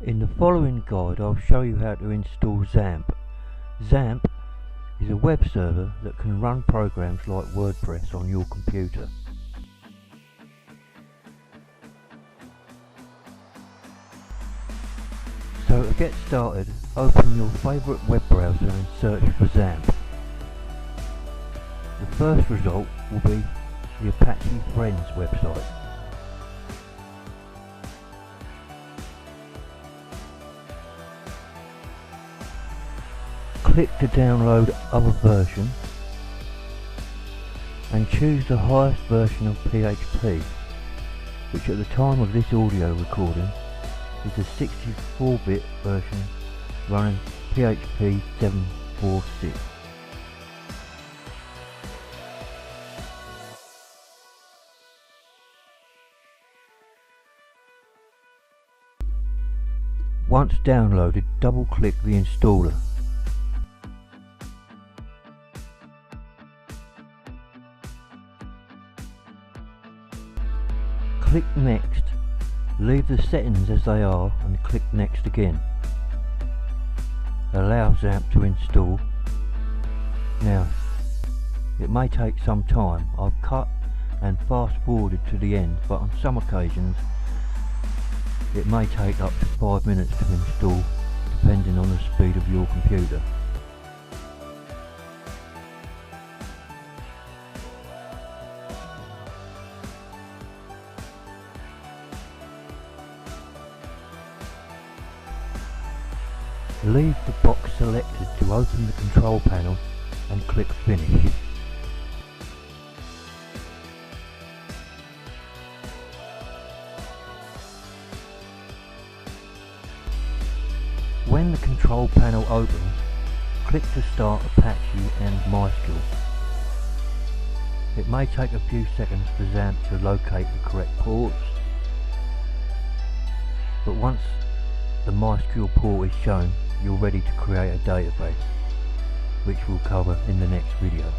In the following guide I'll show you how to install Xampp. Xampp is a web server that can run programs like WordPress on your computer. So to get started, open your favourite web browser and search for Xampp. The first result will be the Apache Friends website. Click to download other version and choose the highest version of PHP, which at the time of this audio recording is a 64-bit version running PHP 7.4.6. Once downloaded, double-click the installer. Click Next, leave the settings as they are and click Next again. Allow Xampp to install. Now, it may take some time. I've cut and fast forwarded to the end, but on some occasions it may take up to 5 minutes to install, depending on the speed of your computer. Leave the box selected to open the control panel and click Finish. When the control panel opens, click to start Apache and MySQL. It may take a few seconds for Xampp to locate the correct ports, but once the MySQL port is shown, you're ready to create a database, which we'll cover in the next video.